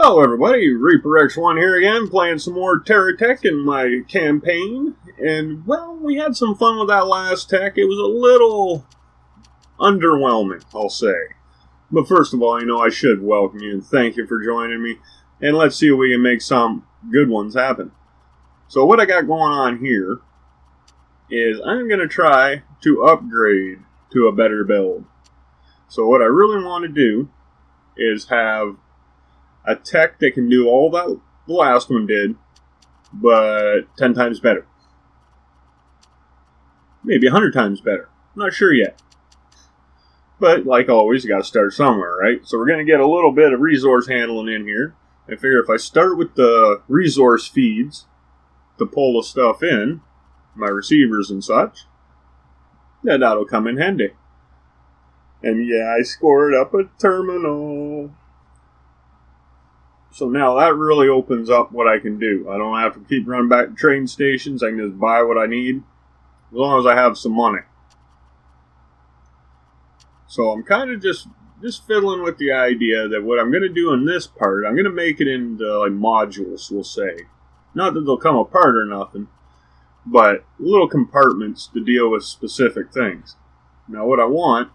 Hello everybody, Reaper X1 here again, playing some more TerraTech in my campaign. And, well, we had some fun with that last tech. It was a little underwhelming, I'll say. But first of all, I should welcome you and thank you for joining me. And let's see if we can make some good ones happen. So what I got going on here is I'm going to try to upgrade to a better build. So what I really want to do is have a tech that can do all that the last one did, but 10 times better. Maybe 100 times better. I'm not sure yet. But, like always, you gotta start somewhere, right? So we're gonna get a little bit of resource handling in here. I figure if I start with the resource feeds to pull the stuff in, my receivers and such, then that'll come in handy. And yeah, I scored up a terminal. So now that really opens up what I can do. I don't have to keep running back to train stations. I can just buy what I need, as long as I have some money. So I'm kind of just fiddling with the idea that what I'm going to do in this part, I'm going to make it into like modules, we'll say. Not that they'll come apart or nothing, but little compartments to deal with specific things. Now what I want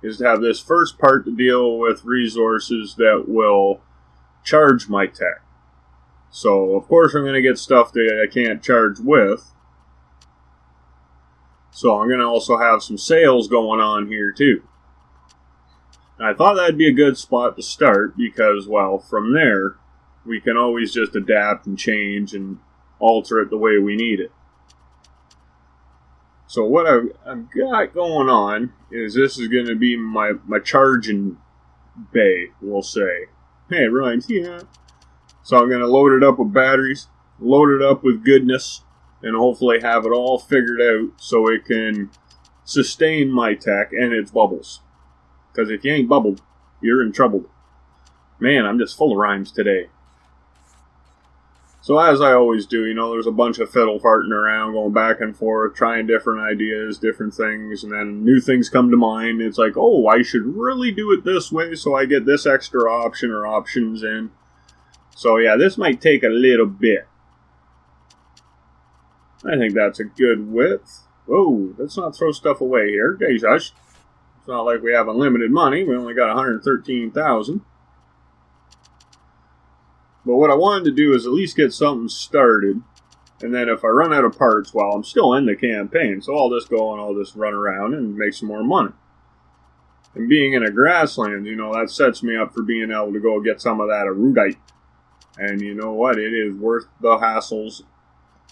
is to have this first part to deal with resources that will charge my tech. So of course I'm going to get stuff that I can't charge with. So I'm going to also have some sales going on here too. And I thought that'd be a good spot to start because, well, from there we can always just adapt and change and alter it the way we need it. So what I've got going on is this is going to be my charging bay, we'll say. Hey, it rhymes, yeah. So I'm going to load it up with batteries, load it up with goodness, and hopefully have it all figured out so it can sustain my tech and its bubbles. Because if you ain't bubbled, you're in trouble. Man, I'm just full of rhymes today. So as I always do, there's a bunch of fiddle farting around, going back and forth, trying different ideas, different things, and then new things come to mind. It's like, oh, I should really do it this way so I get this extra option or options in. So yeah, this might take a little bit. I think that's a good width. Whoa, let's not throw stuff away here. Jesus. It's not like we have unlimited money. We only got 113,000. But what I wanted to do is at least get something started. And then if I run out of parts, well, I'm still in the campaign. So I'll just go and I'll just run around and make some more money. And being in a grassland, that sets me up for being able to go get some of that erudite. And you know what? It is worth the hassles.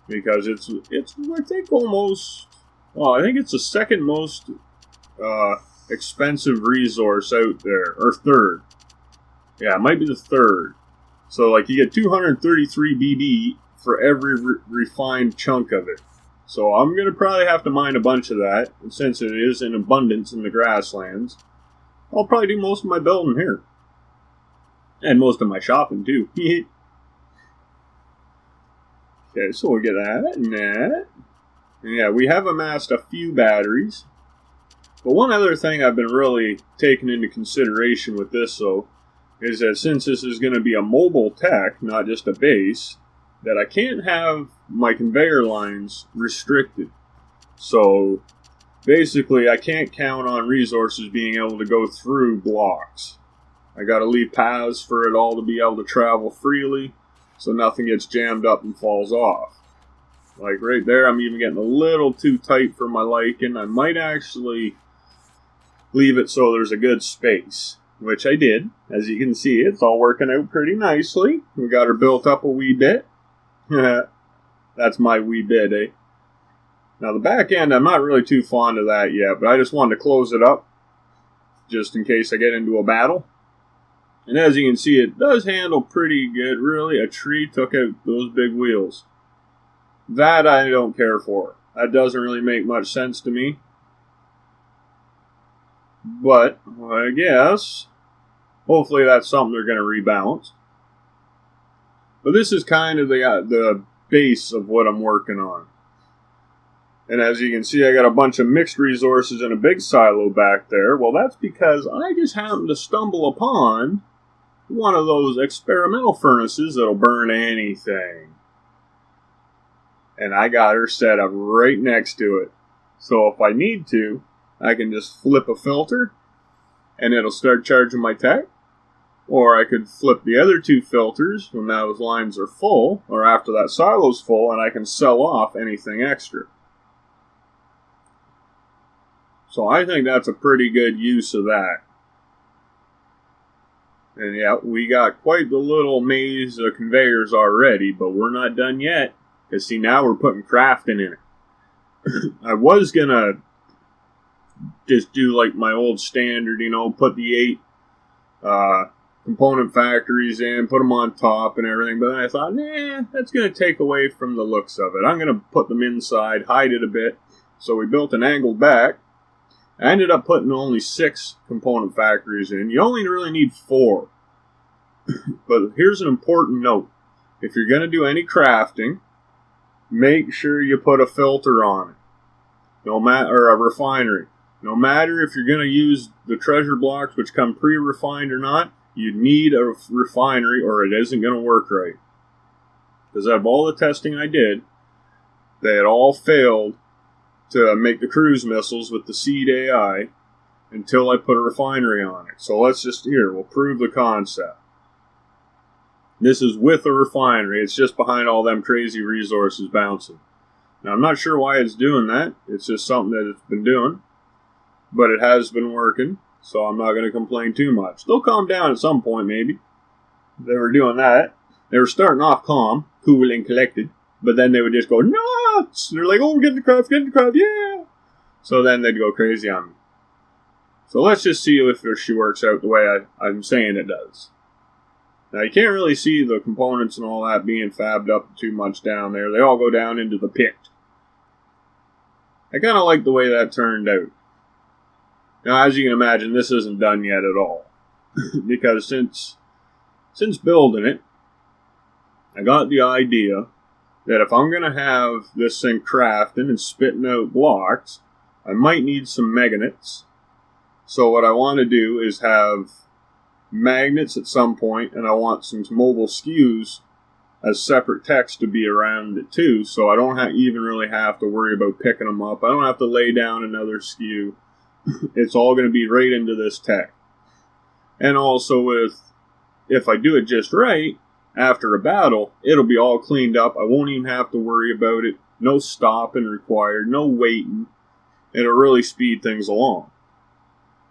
Because it's I think almost, well, I think it's the second most expensive resource out there. Or third. Yeah, it might be the third. So, like, you get 233 BD for every refined chunk of it. So, I'm going to probably have to mine a bunch of that. And since it is in abundance in the grasslands, I'll probably do most of my building here. And most of my shopping, too. Okay, so we'll get that and that. And yeah, we have amassed a few batteries. But one other thing I've been really taking into consideration with this, though, is that since this is going to be a mobile tech, not just a base, that I can't have my conveyor lines restricted. So basically I can't count on resources being able to go through blocks. I got to leave paths for it all to be able to travel freely so nothing gets jammed up and falls off. Like right there, I'm even getting a little too tight for my liking. I might actually leave it so there's a good space. Which I did. As you can see, it's all working out pretty nicely. We got her built up a wee bit. That's my wee bit, eh? Now the back end, I'm not really too fond of that yet, but I just wanted to close it up just in case I get into a battle. And as you can see, it does handle pretty good, really. A tree took out those big wheels. That I don't care for. That doesn't really make much sense to me. But, I guess, hopefully that's something they're going to rebalance. But this is kind of the base of what I'm working on. And as you can see, I got a bunch of mixed resources in a big silo back there. Well, that's because I just happened to stumble upon one of those experimental furnaces that'll burn anything. And I got her set up right next to it. So if I need to, I can just flip a filter and it'll start charging my tech. Or I could flip the other two filters when those lines are full, or after that silo's full, and I can sell off anything extra. So I think that's a pretty good use of that. And yeah, we got quite the little maze of conveyors already, but we're not done yet. Because see, now we're putting crafting in it. I was going to just do like my old standard, put the 8 component factories in, put them on top and everything. But then I thought, nah, that's going to take away from the looks of it. I'm going to put them inside, hide it a bit. So we built an angled back. I ended up putting only 6 component factories in. You only really need 4. But here's an important note. If you're going to do any crafting, make sure you put a filter on it. Or a refinery. No matter if you're going to use the treasure blocks, which come pre-refined or not, you need a refinery or it isn't going to work right. Because out of all the testing I did, they had all failed to make the cruise missiles with the seed AI until I put a refinery on it. So we'll prove the concept. This is with a refinery. It's just behind all them crazy resources bouncing. Now, I'm not sure why it's doing that. It's just something that it's been doing. But it has been working. So I'm not going to complain too much. They'll calm down at some point, maybe. They were doing that. They were starting off calm, cool and collected. But then they would just go nuts. They're like, oh, we're getting the craft, yeah. So then they'd go crazy on me. So let's just see if she works out the way I'm saying it does. Now, you can't really see the components and all that being fabbed up too much down there. They all go down into the pit. I kind of like the way that turned out. Now, as you can imagine, this isn't done yet at all. Because since building it, I got the idea that if I'm going to have this thing crafting and spitting out blocks, I might need some magnets. So what I want to do is have magnets at some point, and I want some mobile skews as separate text to be around it too, so I don't even really have to worry about picking them up. I don't have to lay down another skew. It's all going to be right into this tech. And also if I do it just right, after a battle, it'll be all cleaned up. I won't even have to worry about it. No stopping required, no waiting. It'll really speed things along.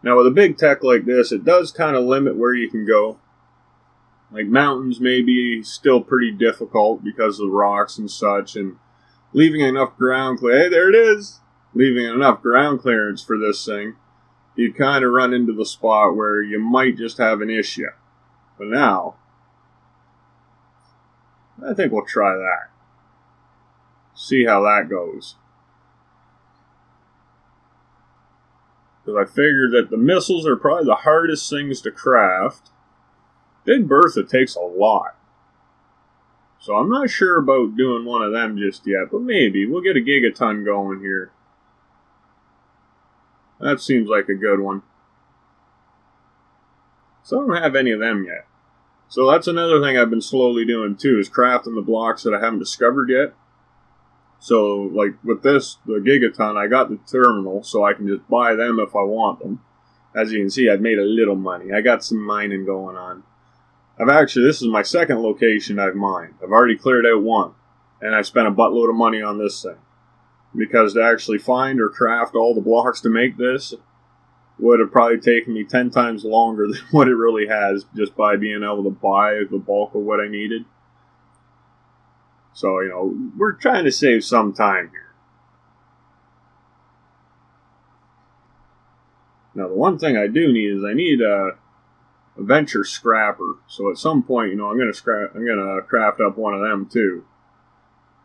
Now with a big tech like this, it does kind of limit where you can go. Like mountains may be still pretty difficult because of the rocks and such, and leaving enough ground clear. Hey, there it is! Leaving enough ground clearance for this thing, you kind of run into the spot where you might just have an issue. But now, I think we'll try that. See how that goes. Because I figured that the missiles are probably the hardest things to craft. Big Bertha takes a lot. So I'm not sure about doing one of them just yet, but maybe. We'll get a gigaton going here. That seems like a good one. So I don't have any of them yet. So that's another thing I've been slowly doing too, is crafting the blocks that I haven't discovered yet. So, like with this, the gigaton, I got the terminal, so I can just buy them if I want them. As you can see, I've made a little money. I got some mining going on. This is my second location I've mined. I've already cleared out one. And I spent a buttload of money on this thing. Because to actually find or craft all the blocks to make this would have probably taken me 10 times longer than what it really has, just by being able to buy the bulk of what I needed. So, we're trying to save some time here. Now, the one thing I do need is I need a venture scrapper. So at some point, I'm gonna craft up one of them too.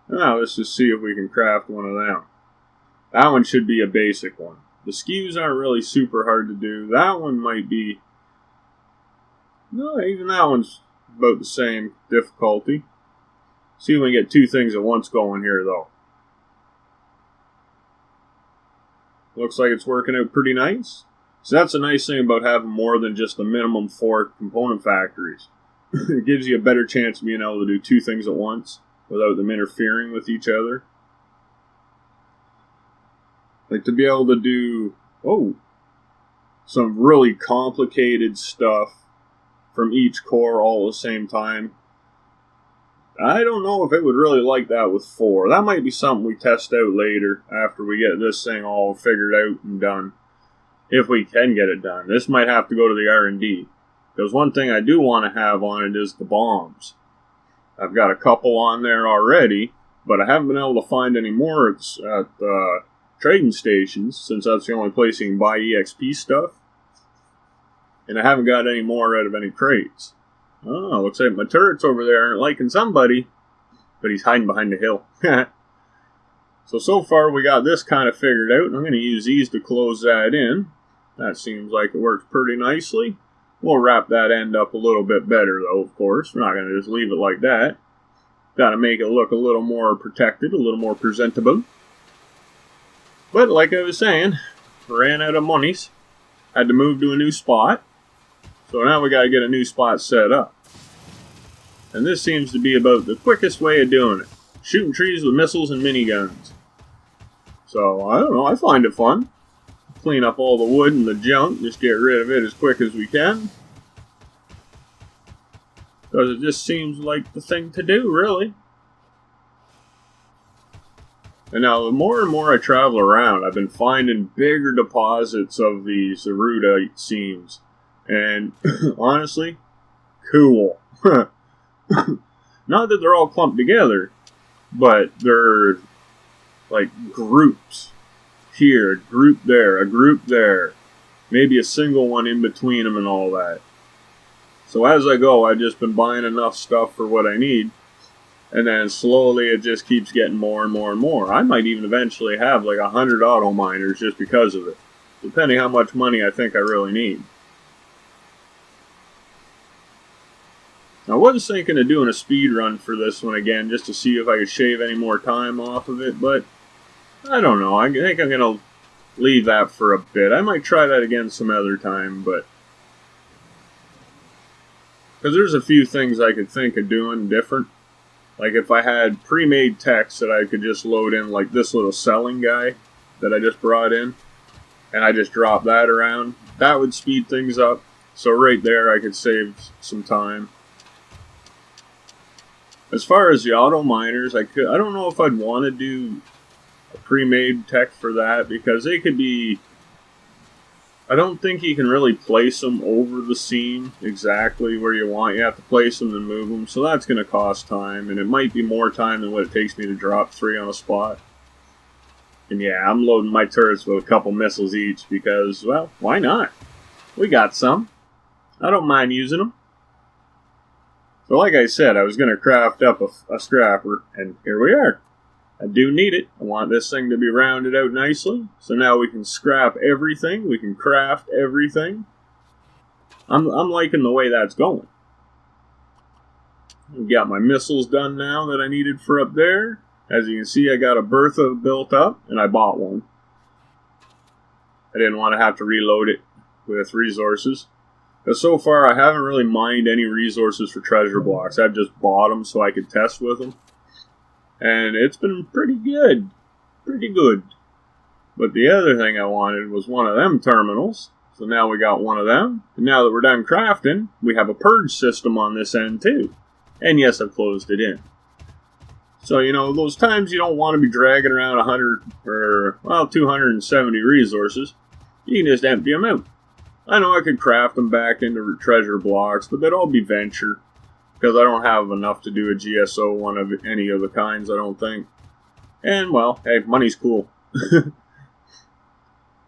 Now let's just see if we can craft one of them. That one should be a basic one. The skews aren't really super hard to do. That one might be... No, even that one's about the same difficulty. See if we can get 2 things at once going here, though. Looks like it's working out pretty nice. So that's a nice thing about having more than just the minimum 4 component factories. It gives you a better chance of being able to do 2 things at once without them interfering with each other. Like to be able to do, some really complicated stuff from each core all at the same time. I don't know if it would really like that with 4. That might be something we test out later after we get this thing all figured out and done. If we can get it done. This might have to go to the R&D. Because one thing I do want to have on it is the bombs. I've got a couple on there already, but I haven't been able to find any more at trading stations, since that's the only place you can buy EXP stuff. And I haven't got any more out of any crates. Oh, looks like my turret's over there aren't liking somebody, but he's hiding behind the hill. So far we got this kind of figured out, and I'm going to use these to close that in. That seems like it works pretty nicely. We'll wrap that end up a little bit better, though, of course. We're not going to just leave it like that. Got to make it look a little more protected, a little more presentable. But like I was saying, ran out of monies. Had to move to a new spot. So now we got to get a new spot set up. And this seems to be about the quickest way of doing it. Shooting trees with missiles and miniguns. So, I don't know, I find it fun. Clean up all the wood and the junk, just get rid of it as quick as we can. Because it just seems like the thing to do, really. And now, the more and more I travel around, I've been finding bigger deposits of these Erudite seams. And, honestly, cool. Not that they're all clumped together, but they're like groups. Here, a group there, a group there. Maybe a single one in between them and all that. So as I go, I've just been buying enough stuff for what I need. And then slowly it just keeps getting more and more and more. I might even eventually have like 100 auto miners just because of it. Depending how much money I think I really need. I was thinking of doing a speed run for this one again, just to see if I could shave any more time off of it, but I don't know. I think I'm going to leave that for a bit. I might try that again some other time, but because there's a few things I could think of doing different. Like if I had pre-made text that I could just load in, like this little selling guy that I just brought in, and I just drop that around, that would speed things up. So right there I could save some time. As far as the auto miners, I don't know if I'd want to do a pre-made tech for that, because they could be, I don't think you can really place them over the seam exactly where you want. You have to place them and move them, so that's going to cost time, and it might be more time than what it takes me to drop 3 on a spot. And yeah, I'm loading my turrets with a couple missiles each because, well, why not? We got some. I don't mind using them. So like I said, I was going to craft up a scrapper, and here we are. I do need it. I want this thing to be rounded out nicely. So now we can scrap everything. We can craft everything. I'm liking the way that's going. I've got my missiles done now that I needed for up there. As you can see, I got a Bertha built up, and I bought one. I didn't want to have to reload it with resources. Because so far, I haven't really mined any resources for treasure blocks. I've just bought them so I could test with them. And it's been pretty good. Pretty good. But the other thing I wanted was one of them terminals. So now we got one of them. And now that we're done crafting, we have a purge system on this end too. And yes, I've closed it in. So, you know, those times you don't want to be dragging around 100 or, well, 270 resources, you can just empty them out. I know I could craft them back into treasure blocks, but they'd all be venture. Because I don't have enough to do a GSO one of any of the kinds, I don't think. And, well, hey, money's cool.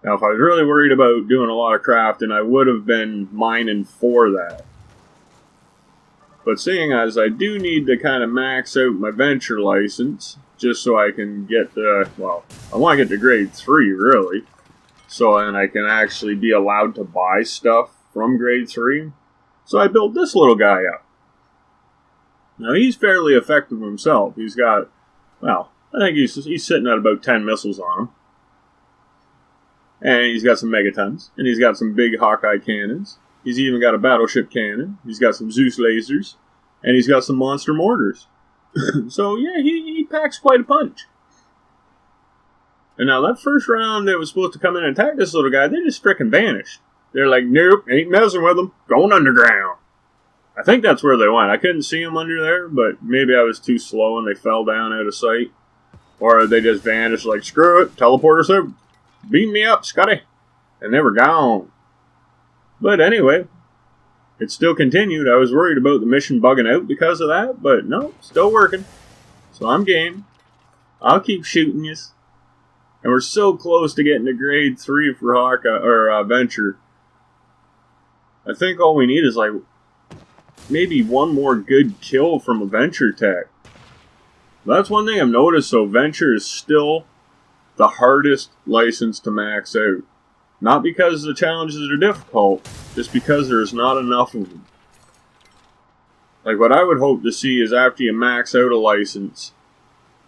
Now, if I was really worried about doing a lot of crafting, I would have been mining for that. But seeing as I do need to kind of max out my venture license, just so I can get the, well, I want to get to grade 3, really. So then I can actually be allowed to buy stuff from grade 3. So I built this little guy up. Now, he's fairly effective himself. He's got, well, I think he's sitting at about 10 missiles on him. And he's got some megatons. And he's got some big Hawkeye cannons. He's even got a battleship cannon. He's got some Zeus lasers. And he's got some monster mortars. So, yeah, he packs quite a punch. And now that first round that was supposed to come in and attack this little guy, they just frickin' vanished. They're like, nope, ain't messing with them. Going underground. I think that's where they went. I couldn't see them under there, but maybe I was too slow and they fell down out of sight. Or they just vanished like, screw it, teleport us out. Beam me up, Scotty. And they were gone. But anyway, it still continued. I was worried about the mission bugging out because of that, but no, still working. So I'm game. I'll keep shooting you. And we're so close to getting to grade 3 for Hawkeye, or Venture. I think all we need is like maybe one more good kill from a Venture tech. That's one thing I've noticed, so Venture is still the hardest license to max out. Not because the challenges are difficult, just because there's not enough of them. Like what I would hope to see is after you max out a license,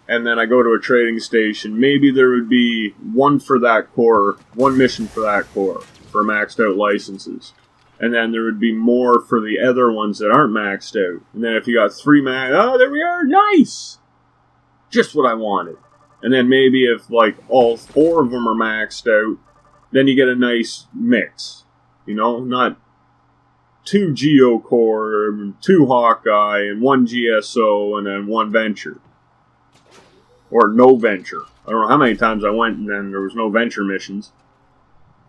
and then I go to a trading station, maybe there would be one for that core, one mission for that core, for maxed out licenses. And then there would be more for the other ones that aren't maxed out. And then if you got 3 oh, there we are, nice! Just what I wanted. And then maybe if like all 4 of them are maxed out, then you get a nice mix. You know, not 2 Geo Core, 2 Hawkeye, and 1 GSO, and then 1 Venture. Or no Venture. I don't know how many times I went and then there was no Venture missions.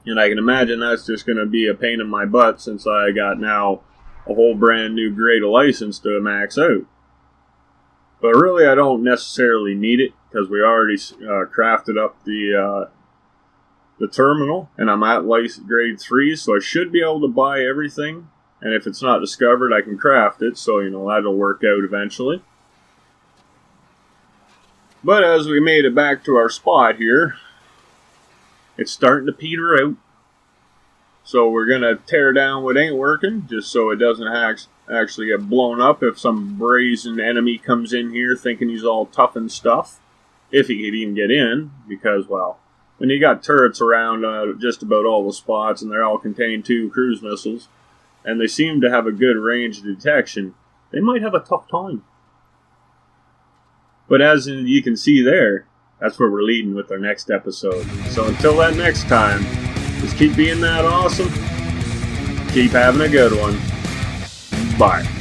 And I can imagine that's just going to be a pain in my butt since I got now a whole brand new grade of license to max out. But really I don't necessarily need it because we already crafted up the terminal. And I'm at grade 3, so I should be able to buy everything. And if it's not discovered, I can craft it. So, you know, that'll work out eventually. But as we made it back to our spot here, it's starting to peter out. So we're going to tear down what ain't working, just so it doesn't actually get blown up if some brazen enemy comes in here thinking he's all tough and stuff. If he could even get in, because, well, when you got turrets around just about all the spots, and they all contain 2 cruise missiles, and they seem to have a good range of detection, they might have a tough time. But as you can see there, that's where we're leading with our next episode. So until that next time, just keep being that awesome. Keep having a good one. Bye.